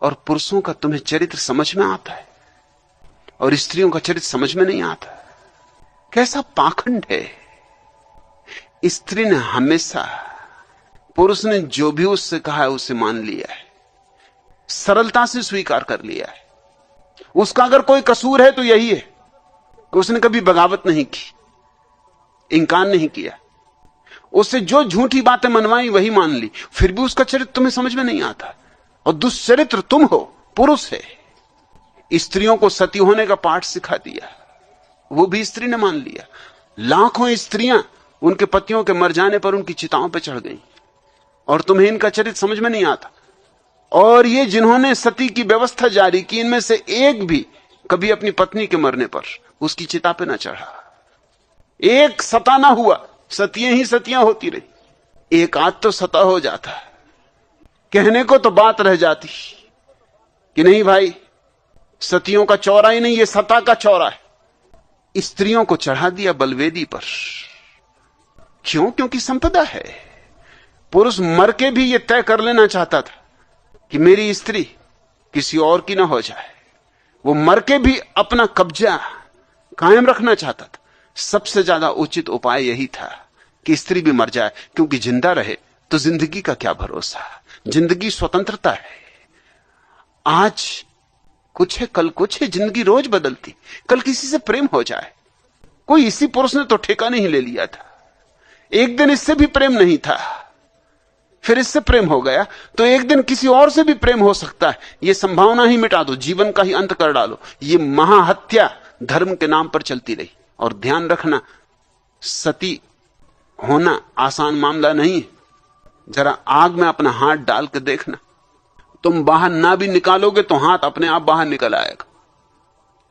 और पुरुषों का तुम्हें चरित्र समझ में आता है और स्त्रियों का चरित्र समझ में नहीं आता। कैसा पाखंड है। स्त्री ने हमेशा पुरुष ने जो भी उससे कहा है उसे मान लिया है, सरलता से स्वीकार कर लिया है। उसका अगर कोई कसूर है तो यही है कि उसने कभी बगावत नहीं की, इंकार नहीं किया। उससे जो झूठी बातें मनवाई वही मान ली, फिर भी उसका चरित्र तुम्हें समझ में नहीं आता। और दुष्चरित्र तुम हो, पुरुष है। स्त्रियों को सती होने का पाठ सिखा दिया, वो भी स्त्री ने मान लिया। लाखों स्त्रियां उनके पतियों के मर जाने पर उनकी चिताओं पर चढ़ गईं, और तुम्हें इनका चरित्र समझ में नहीं आता। और ये जिन्होंने सती की व्यवस्था जारी की, इनमें से एक भी कभी अपनी पत्नी के मरने पर उसकी चिता पे ना चढ़ा। एक सता ना हुआ, सतियां ही सतियां होती रही। एक आध तो सता हो जाता, कहने को तो बात रह जाती कि नहीं भाई, सतियों का चौरा ही नहीं, ये सता का चौरा है। स्त्रियों को चढ़ा दिया बलवेदी पर। क्यों? क्योंकि संपदा है। पुरुष मर के भी ये तय कर लेना चाहता था कि मेरी स्त्री किसी और की ना हो जाए। वो मर के भी अपना कब्जा कायम रखना चाहता था। सबसे ज्यादा उचित उपाय यही था कि स्त्री भी मर जाए, क्योंकि जिंदा रहे तो जिंदगी का क्या भरोसा। जिंदगी स्वतंत्रता है। आज कुछ है, कल कुछ है, जिंदगी रोज बदलती। कल किसी से प्रेम हो जाए, कोई इसी पुरुष ने तो ठेका नहीं ले लिया था। एक दिन इससे भी प्रेम नहीं था, फिर इससे प्रेम हो गया, तो एक दिन किसी और से भी प्रेम हो सकता है। यह संभावना ही मिटा दो, जीवन का ही अंत कर डालो। ये महाहत्या धर्म के नाम पर चलती रही। और ध्यान रखना, सती होना आसान मामला नहीं है। जरा आग में अपना हाथ डाल के देखना, तुम बाहर ना भी निकालोगे तो हाथ अपने आप बाहर निकल आएगा।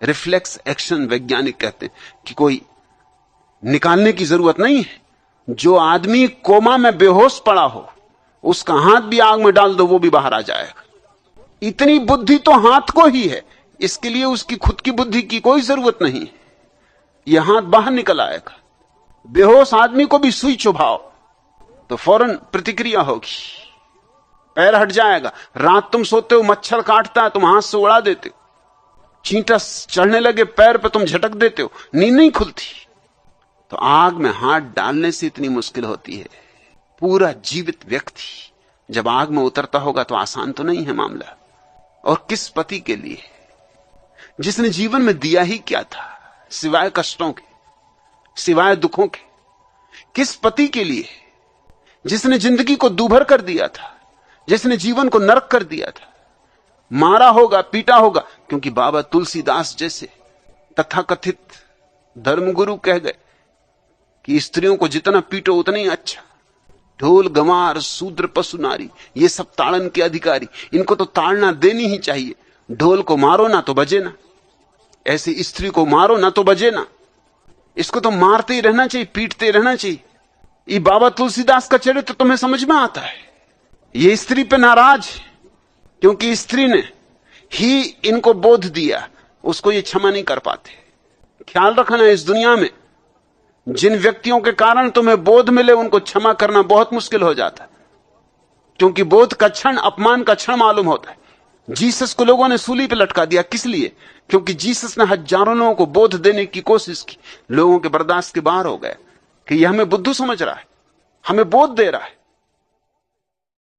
रिफ्लेक्स एक्शन वैज्ञानिक कहते हैं कि कोई निकालने की जरूरत नहीं है। जो आदमी कोमा में बेहोश पड़ा हो, उसका हाथ भी आग में डाल दो, वो भी बाहर आ जाएगा। इतनी बुद्धि तो हाथ को ही है, इसके लिए उसकी खुद की बुद्धि की कोई जरूरत नहीं है। यह हाथ बाहर निकल आएगा। बेहोश आदमी को भी सुई चुभाओ तो फौरन प्रतिक्रिया होगी, पैर हट जाएगा। रात तुम सोते हो, मच्छर काटता है, तुम हाथ से उड़ा देते हो। चींटा चढ़ने लगे पैर पे, तुम झटक देते हो, नींद नहीं खुलती। तो आग में हाथ डालने से इतनी मुश्किल होती है। पूरा जीवित व्यक्ति जब आग में उतरता होगा तो आसान तो नहीं है मामला। और किस पति के लिए जिसने जीवन में दिया ही क्या था सिवाय कष्टों के, सिवाय दुखों के? किस पति के लिए जिसने जिंदगी को दूभर कर दिया था, जिसने जीवन को नरक कर दिया था? मारा होगा, पीटा होगा, क्योंकि बाबा तुलसीदास जैसे तथाकथित धर्मगुरु कह गए कि स्त्रियों को जितना पीटो उतना ही अच्छा। ढोल गंवार शूद्र पशु नारी, ये सब ताड़न के अधिकारी, इनको तो ताड़ना देनी ही चाहिए। ढोल को मारो ना तो बजे ना, ऐसी स्त्री को मारो ना तो बजे ना। इसको तो मारते ही रहना चाहिए, पीटते रहना चाहिए। ये बाबा तुलसीदास का चरित्र तुम्हें समझ में आता है? ये स्त्री पे नाराज क्योंकि स्त्री ने ही इनको बोध दिया, उसको ये क्षमा नहीं कर पाते। ख्याल रखना, इस दुनिया में जिन व्यक्तियों के कारण तुम्हें बोध मिले उनको क्षमा करना बहुत मुश्किल हो जाता है, क्योंकि बोध का क्षण अपमान का क्षण मालूम होता है। जीसस को लोगों ने सूली पे लटका दिया, किस लिए? क्योंकि जीसस ने हजारों लोगों को बोध देने की कोशिश की। लोगों के बर्दाश्त के बाहर हो गए कि यह हमें बुद्धू समझ रहा है, हमें बोध दे रहा है।